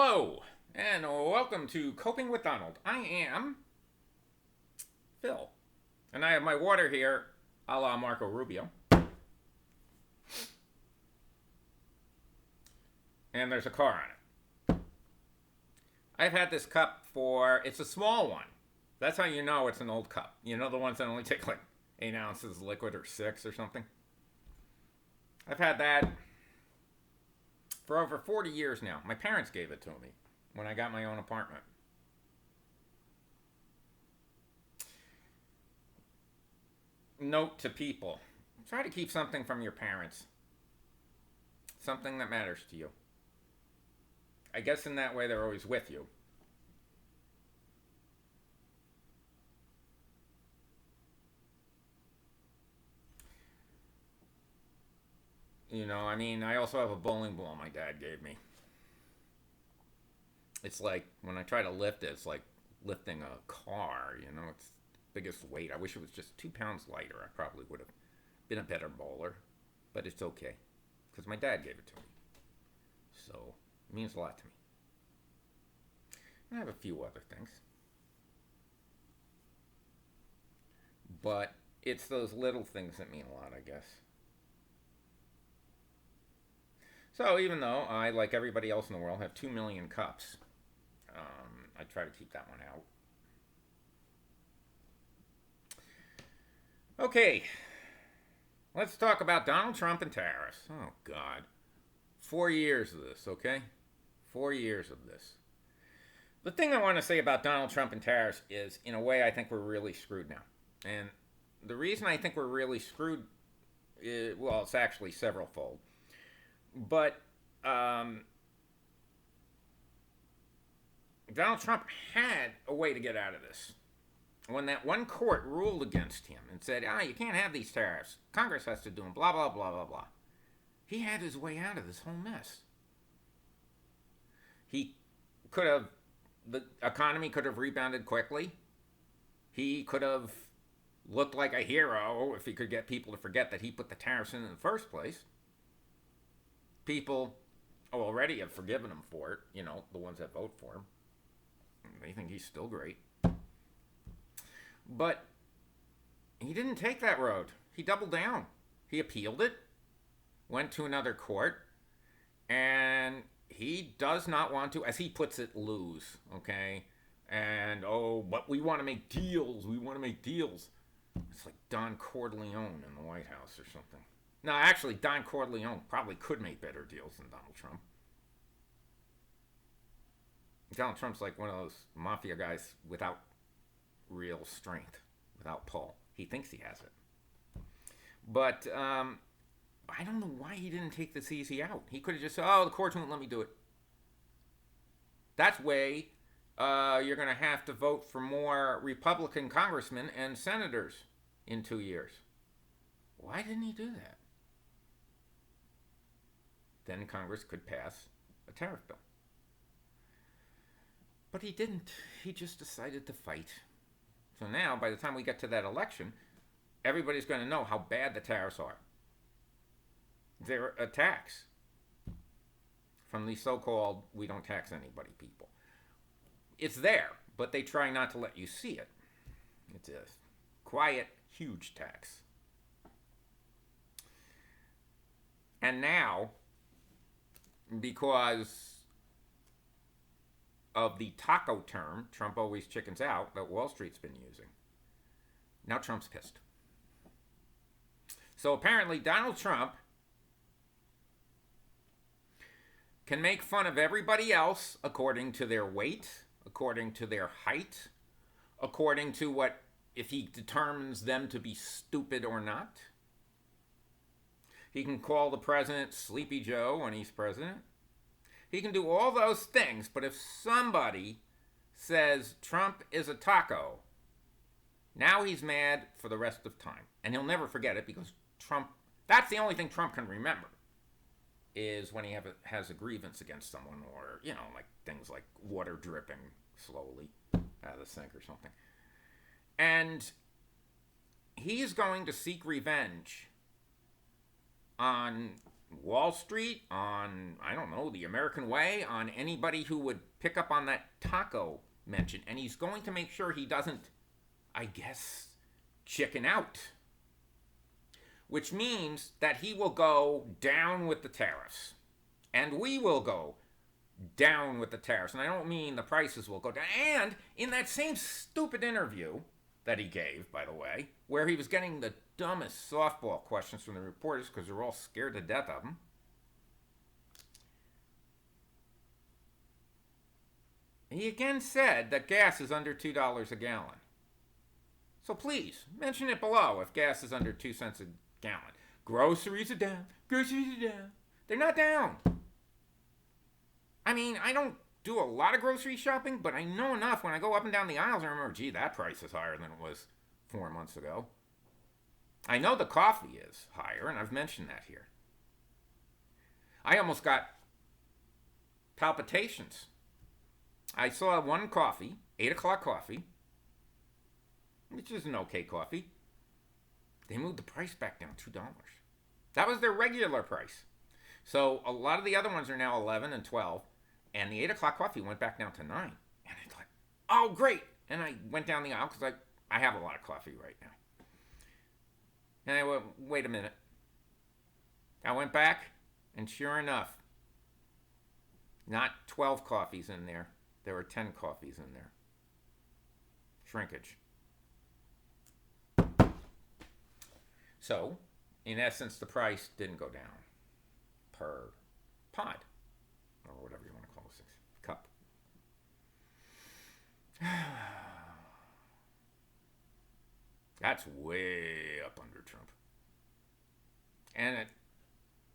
Hello, and welcome to Coping with Donald. I am Phil, and I have my water here, a la Marco Rubio. And there's a car on it. I've had this cup it's a small one. That's how you know it's an old cup. You know the ones that only take like 8 ounces liquid or 6 or something? I've had that for over 40 years now. My parents gave it to me when I got my own apartment. Note to people: try to keep something from your parents, something that matters to you. I guess in that way they're always with you. I also have a bowling ball my dad gave me. It's like when I try to lift it, it's like lifting a car. It's the biggest weight. I wish it was just 2 pounds lighter. I probably would have been a better bowler, but it's okay because my dad gave it to me. So it means a lot to me. And I have a few other things, but it's those little things that mean a lot, I guess. So even though I, like everybody else in the world, have 2 million cups, I try to keep that one out. Okay, let's talk about Donald Trump and tariffs. Oh, God. 4 years of this, okay? 4 years of this. The thing I want to say about Donald Trump and tariffs is, in a way, I think we're really screwed now. And the reason I think we're really screwed well, it's actually several-fold. But Donald Trump had a way to get out of this. When that one court ruled against him and said, you can't have these tariffs, Congress has to do them, blah, blah, blah, blah, blah. He had his way out of this whole mess. The economy could have rebounded quickly. He could have looked like a hero if he could get people to forget that he put the tariffs in the first place. People already have forgiven him for it, the ones that vote for him. They think he's still great. But he didn't take that road. He doubled down. He appealed it, went to another court, and he does not want to, as he puts it, lose, okay? And, but we want to make deals. We want to make deals. It's like Don Corleone in the White House or something. No, actually, Don Corleone probably could make better deals than Donald Trump. Donald Trump's like one of those mafia guys without real strength, without pull. He thinks he has it. But I don't know why he didn't take this easy out. He could have just said, the courts won't let me do it. That's way you're going to have to vote for more Republican congressmen and senators in 2 years. Why didn't he do that? Then Congress could pass a tariff bill. But he didn't. He just decided to fight. So now, by the time we get to that election, everybody's going to know how bad the tariffs are. They're a tax from the so-called we don't tax anybody people. It's there, but they try not to let you see it. It's a quiet, huge tax. And now, because of the taco term, Trump always chickens out, that Wall Street's been using, now Trump's pissed. So apparently Donald Trump can make fun of everybody else according to their weight, according to their height, according to if he determines them to be stupid or not. He can call the president Sleepy Joe when he's president. He can do all those things, but if somebody says Trump is a taco, now he's mad for the rest of time. And he'll never forget it because that's the only thing Trump can remember, is when he has a grievance against someone, or, like things like water dripping slowly out of the sink or something. And he's going to seek revenge on Wall Street, on, I don't know, the American way, on anybody who would pick up on that taco mention. And he's going to make sure he doesn't, I guess, chicken out. Which means that he will go down with the tariffs. And we will go down with the tariffs. And I don't mean the prices will go down. And in that same stupid interview that he gave, by the way, where he was getting the dumbest softball questions from the reporters because they're all scared to death of him, he again said that gas is under $2 a gallon. So please, mention it below if gas is under 2 cents a gallon. Groceries are down. Groceries are down. They're not down. I mean, I don't do a lot of grocery shopping, but I know enough when I go up and down the aisles, I remember, gee, that price is higher than it was 4 months ago. I know the coffee is higher, and I've mentioned that here. I almost got palpitations. I saw one coffee, 8 o'clock coffee, which is an okay coffee. They moved the price back down $2. That was their regular price. So a lot of the other ones are now 11 and 12, and the 8 o'clock coffee went back down to 9. And I thought, oh, great. And I went down the aisle because I have a lot of coffee right now. And I went, wait a minute. I went back, and sure enough, not 12 coffees in there. There were 10 coffees in there. Shrinkage. So, in essence, the price didn't go down per pod, or whatever you want to call this cup. That's way up under Trump. And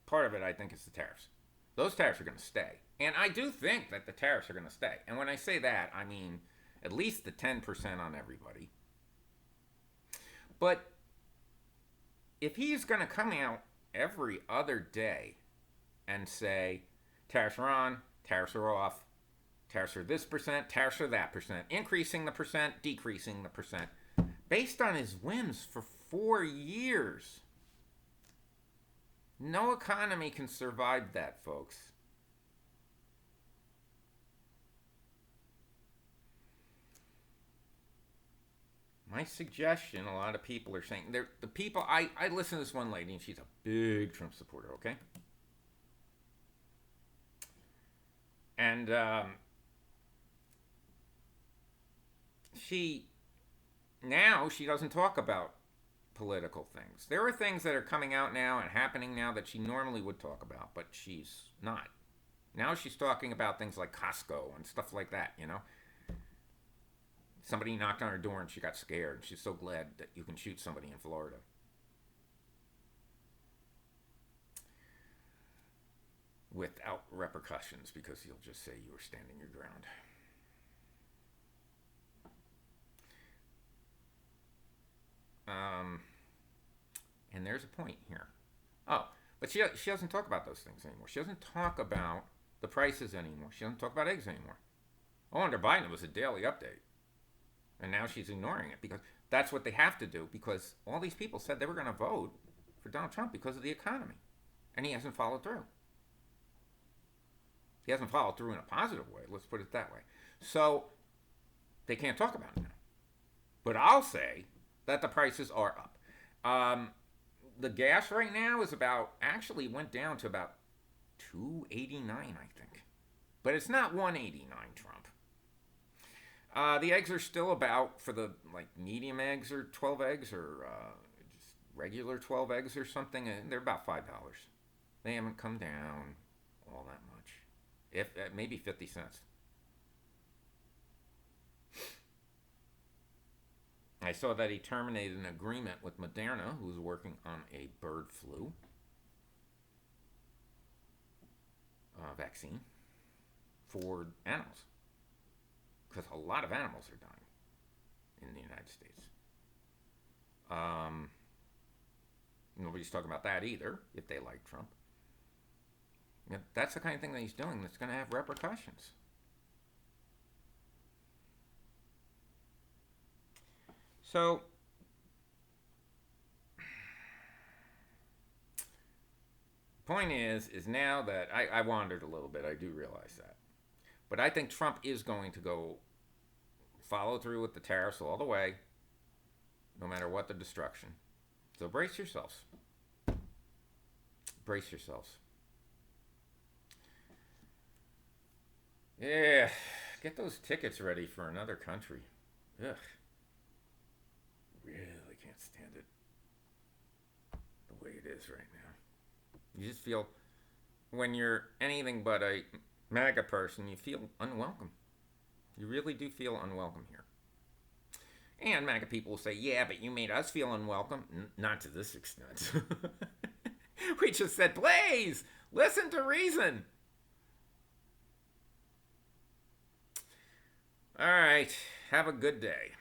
part of it, I think, is the tariffs. Those tariffs are going to stay. And I do think that the tariffs are going to stay. And when I say that, I mean at least the 10% on everybody. But if he's going to come out every other day and say, tariffs are on, tariffs are off, tariffs are this percent, tariffs are that percent, increasing the percent, decreasing the percent, based on his whims for 4 years, no economy can survive that, folks. My suggestion, a lot of people are saying, the people, I listen to this one lady, and she's a big Trump supporter, okay? And she doesn't talk about political things. There are things that are coming out now and happening now that she normally would talk about, but she's not. Now she's talking about things like Costco and stuff like that, you know? Somebody knocked on her door and she got scared. She's so glad that you can shoot somebody in Florida. Without repercussions, because he'll just say you were standing your ground. And there's a point here. Oh, but she doesn't talk about those things anymore. She doesn't talk about the prices anymore. She doesn't talk about eggs anymore. Oh, under Biden, it was a daily update. And now she's ignoring it because that's what they have to do, because all these people said they were going to vote for Donald Trump because of the economy. And he hasn't followed through. He hasn't followed through in a positive way, let's put it that way. So they can't talk about it now. But I'll say that the prices are up. The gas right now is actually went down to about $2.89, I think. But it's not $1.89, Trump. The eggs are still about, for the medium eggs or 12 eggs or just regular 12 eggs or something, they're about $5. They haven't come down all that much. If maybe 50 cents. I saw that he terminated an agreement with Moderna, who's working on a bird flu vaccine for animals. Because a lot of animals are dying in the United States. Nobody's talking about that either, if they like Trump. You know, that's the kind of thing that he's doing that's going to have repercussions. So, Point is now that I wandered a little bit, I do realize that. But I think Trump is going to go follow through with the tariffs all the way, no matter what the destruction. So brace yourselves. Brace yourselves. Yeah, get those tickets ready for another country. Ugh. Really can't stand it the way it is right now. You just feel, when you're anything but a MAGA person, you feel unwelcome. You really do feel unwelcome here. And MAGA people will say, yeah, but you made us feel unwelcome. Not to this extent. We just said, please, listen to reason. All right, have a good day.